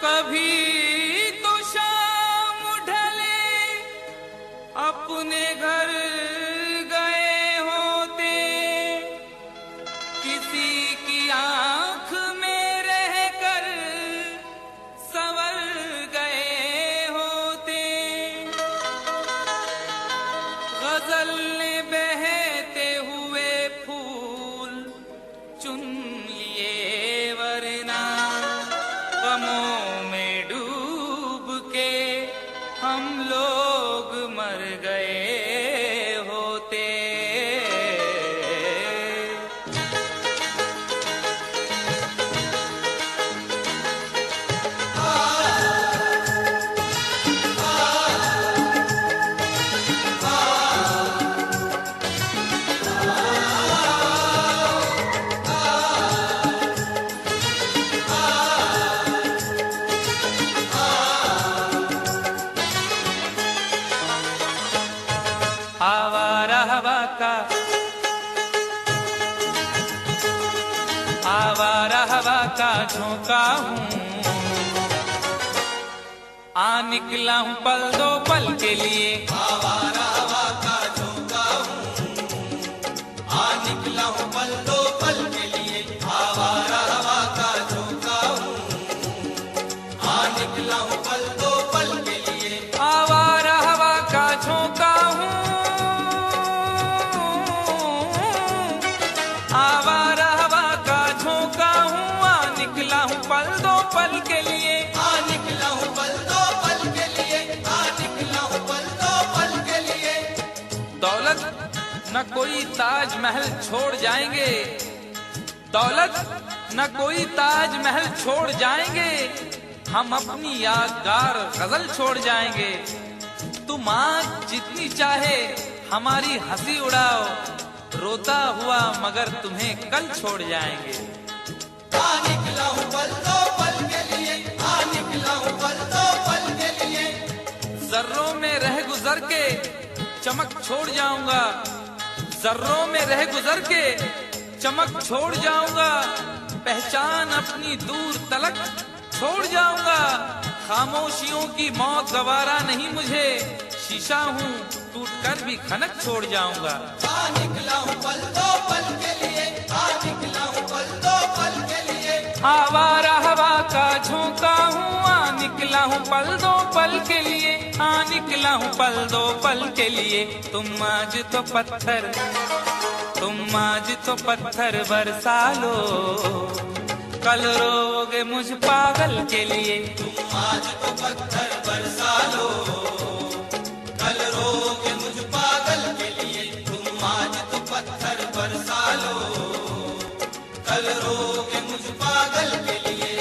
कभी तो शाम ढले अपने घर गए होते, किसी की आंख में रहकर संवर गए होते। गजल ने बहते हुए फूल चुन लिए, वरना गमों में डूब के हम लोग मर गए होते। आवारा हवा का झोंका हूँ, आ निकला हूँ पल दो पल के लिए। आवारा हवा का झोंका हूँ, आ निकला हूँ पल दो पल के लिए। आवारा हवा का झोंका हूँ, आ निकला हूँ पल दो पल के लिए। आवारा हवा का झोंका हूँ, आवारा हवा का झोंका हूँ, आ निकला हूँ पल दो पल के लिए। आ निकला हूँ पल दो पल के लिए, आ निकला हूँ पल दो पल के लिए। दौलत न कोई ताज महल छोड़ जाएंगे, दौलत न कोई ताज महल छोड़ जाएंगे, हम अपनी यादगार गजल छोड़ जाएंगे। तुम आज जितनी चाहे हमारी हंसी उड़ाओ, रोता हुआ मगर तुम्हें कल छोड़ जाएंगे। आ निकला हूँ पल दो पल के लिए, आ निकला हूँ पल दो पल के लिए। जर्रों में रह गुजर के चमक छोड़ जाऊंगा, जर्रों में रह गुजर के चमक छोड़ जाऊंगा, पहचान अपनी दूर तलक छोड़ जाऊंगा। खामोशियों की मौत गवारा नहीं मुझे, शीशा हूँ टूट कर भी खनक छोड़ जाऊंगा। आ निकला हूँ पल दो पल के लिए, आ निकला हूँ पल दो पल के लिए। आवारा हवा का झोंका हूँ, आ निकला हूँ पल दो पल के लिए, आ निकला हूँ पल दो पल के लिए। तुम आज तो पत्थर, तुम आज तो पत्थर बरसा लो, कल रोगे मुझ पागल के लिए। तुम आज तो पत्थर बरसा लो, कल रोगे मुझ पागल के लिए। तुम आज तो पत्थर बरसा लो, कल रोगे मुझ पागल के लिए।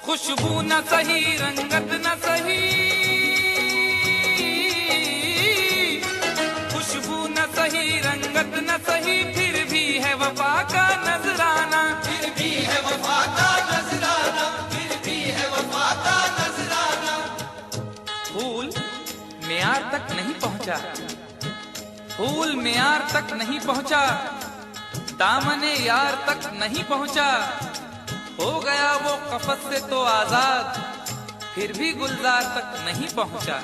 खुशबू न सही, रंगत न सही, खुशबू न सही, रंगत न सही, फिर भी है वफा का नजराना। फिर भी है वफा का नजराना, फिर भी है वफा का नजराना। फूल मेयार तक नहीं पहुंचा, फूल मेयार तक नहीं पहुंचा, दामने यार तक नहीं पहुंचा, हो गया वो कफस से तो आजाद, फिर भी गुलजार तक नहीं पहुंचा।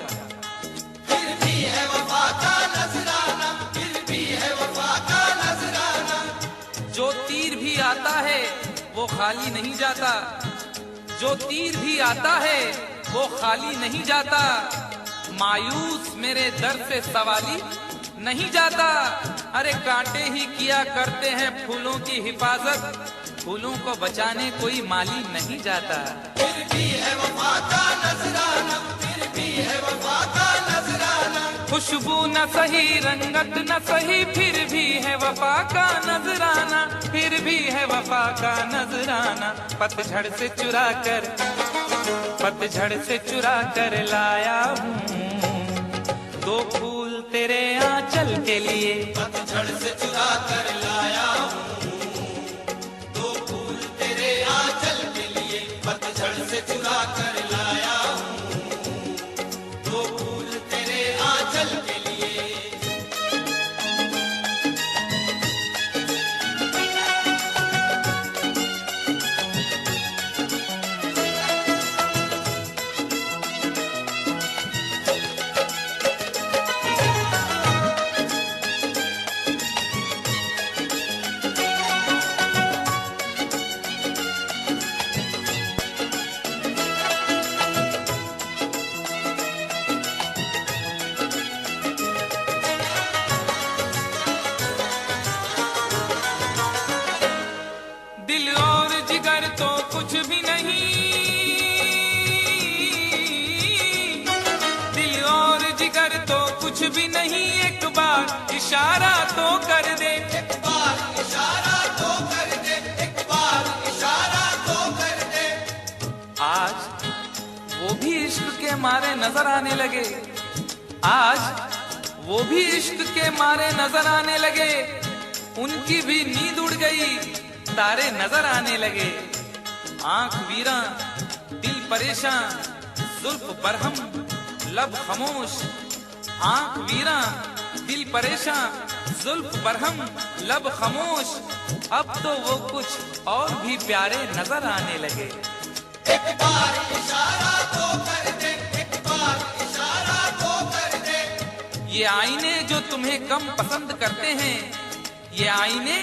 फिर भी है वफा का नजराना, फिर भी है वफा का नजराना। जो तीर भी आता है वो खाली नहीं जाता, जो तीर भी आता है वो खाली नहीं जाता, मायूस मेरे दर से सवाली नहीं जाता। अरे कांटे ही किया करते हैं फूलों की हिफाजत, फूलों को बचाने कोई माली नहीं जाता। फिर भी है वफा का नजराना, फिर भी है वफा का नजराना। खुशबू न सही, रंगत न सही, फिर भी है वफा का नजराना, फिर भी है वफा का नजराना। पतझड़ से चुरा कर लाया हूँ दो फूल तेरे आंचल के लिए। पतझड़ से चुरा कर लाया हूँ दो फूल तेरे आंचल के लिए। पतझड़ से चुरा कर लाया हूँ दो फूल तेरे आंचल के लिए। दिल और जिगर तो कुछ भी नहीं, दिल और जिगर तो कुछ भी नहीं। एक बार इशारा तो कर दे, एक बार इशारा तो कर दे, एक बार इशारा तो कर दे। आज वो भी इश्क के मारे नजर आने लगे, आज वो भी इश्क के मारे नजर आने लगे। उनकी भी नींद उड़ गई, तारे नजर आने लगे। आंख वीरा दिल परेशान, जुल्फ बरहम लब खामोश। आंख वीरा दिल परेशान, जुल्फ बरहम लब खामोश। अब तो वो कुछ और भी प्यारे नजर आने लगे। एक बार इशारा तो कर दे, एक बार इशारा तो कर दे। ये आईने जो तुम्हें कम पसंद करते हैं, ये आईने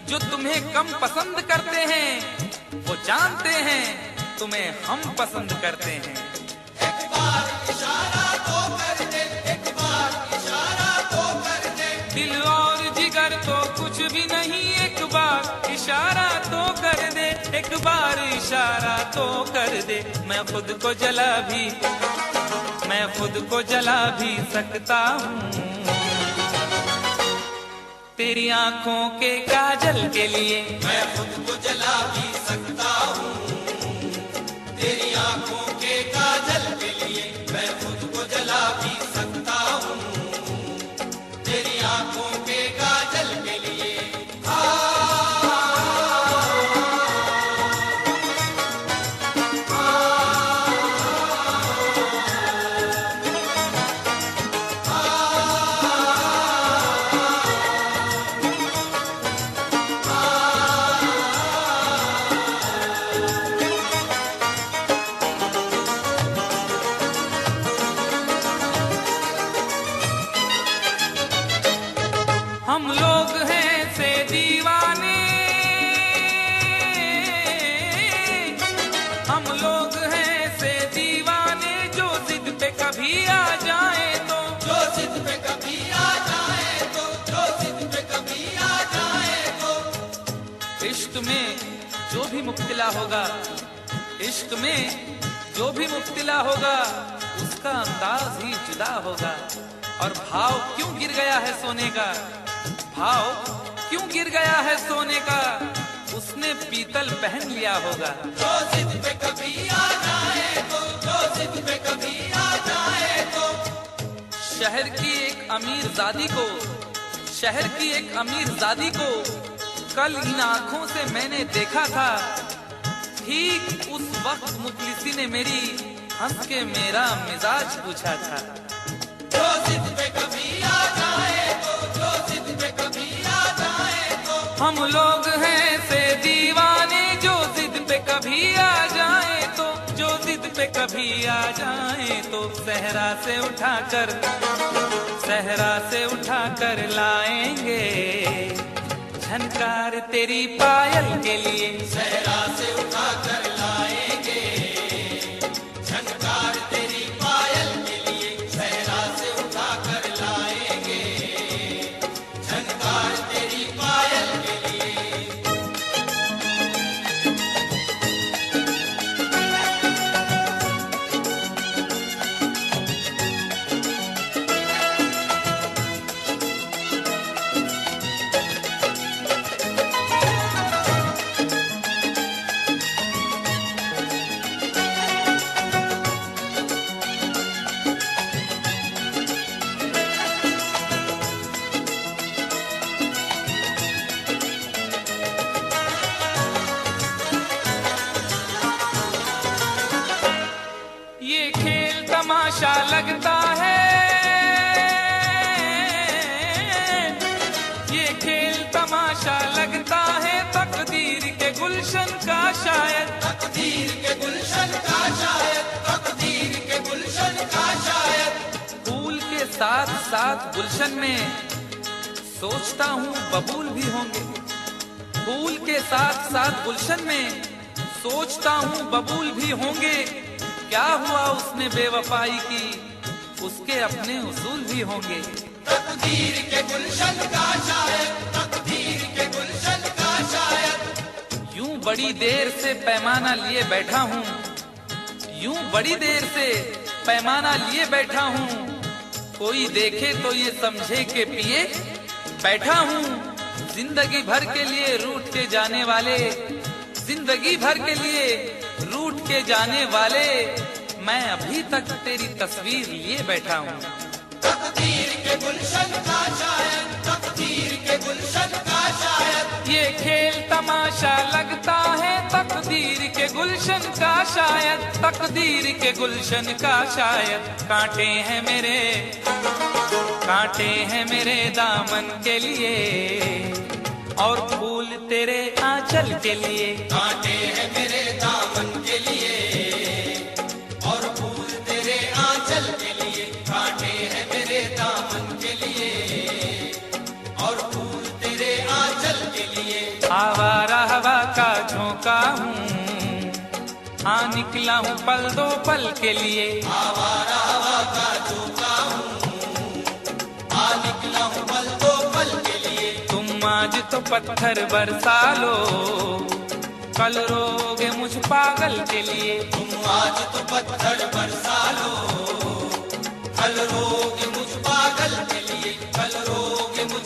जो तुम्हें कम पसंद करते हैं, वो जानते हैं तुम्हें हम पसंद करते हैं। एक बार इशारा तो कर दे, एक बार इशारा तो कर दे। दिल और जिगर तो कुछ भी नहीं, एक बार इशारा तो कर दे, एक बार इशारा तो कर दे। मैं खुद को जला भी सकता हूँ तेरी आंखों के काजल के लिए। मैं खुद को जला भी सकता हूँ तेरी आंखों के काजल के लिए। मैं खुद को जला भी सकता हूँ तेरी आंखों के काजल के लिए। हम लोग हैं से दीवाने, हम लोग हैं से दीवाने। जो जिद पे कभी आ जाए तो, जो जिद पे कभी आ जाए तो, जो जिद पे कभी आ जाए तो। इश्क में जो भी मुब्तिला होगा, इश्क में जो भी मुब्तिला होगा, उसका अंदाज ही जुदा होगा। और भाव क्यों गिर गया है सोने का, भाव क्यों गिर गया है सोने का, उसने पीतल पहन लिया होगा। जो जिद पे कभी आ जाए तो, जो जिद पे कभी आ जाए तो। शहर की एक अमीर जादी को, शहर की एक अमीर जादी को कल इन आंखों से मैंने देखा था। ठीक उस वक्त मुखलिसी ने मेरी हंस के मेरा मिजाज पूछा था। जो जिद पे कभी आ जाए तो, जो जिद पे कभी आ जाए तो। हम लोग हैं से दीवाने, जो जिद पे कभी आ जाए तो, जो जिद पे कभी आ जाए तो। सहरा से उठाकर लाएंगे झनकार तेरी पायल के लिए। सहरा से उठा कर लाएंगे झनकार तेरी पायल के लिए। सहरा से उठा कर लाएंगे झनकार तेरी पायल के लिए। तमाशा लगता है तकदीर के गुलशन का शायद, तकदीर के गुलशन का शायद, तकदीर के गुलशन का शायद। फूल के साथ साथ गुलशन में सोचता हूँ बबूल भी होंगे। फूल के साथ साथ गुलशन में सोचता हूँ बबूल भी होंगे। क्या हुआ उसने बेवफाई की, उसके अपने उसूल भी होंगे। तकदीर के गुलशन का शायद, तकदीर के गुलशन का शायद। यूं बड़ी देर से पैमाना लिए बैठा हूँ, यूं बड़ी देर से पैमाना लिए बैठा हूँ। कोई देखे तो ये समझे के पिए बैठा हूँ। जिंदगी भर के लिए रूठ के जाने वाले, जिंदगी भर के लिए रूठ के जाने वाले, मैं अभी तक तेरी तस्वीर लिए बैठा हूँ। तकदीर के गुलशन का शायद, तकदीर के गुलशन का शायद। ये खेल तमाशा लगता है तकदीर के गुलशन का शायद, तकदीर के गुलशन का शायद। कांटे हैं मेरे, कांटे हैं मेरे दामन के लिए, और फूल तेरे आंचल के लिए। कांटे हैं मेरे दामन के लिए, और फूल तेरे आंचल के लिए। कांटे हैं मेरे दामन के लिए, और फूल तेरे आंचल के लिए। आवारा हवा का झोंका हूँ, हाँ निकला हूँ पल दो पल के लिए। आवारा हवा का झोंका हूँ, आ निकला हूँ पल दो पल के लिए। तुम आज तो पत्थर बरसा लो, कल रोगे मुझ पागल के लिए। तुम आज तो पत्थर बरसा लो, कल रोगे मुझ पागल के लिए। कल रोगे मुझ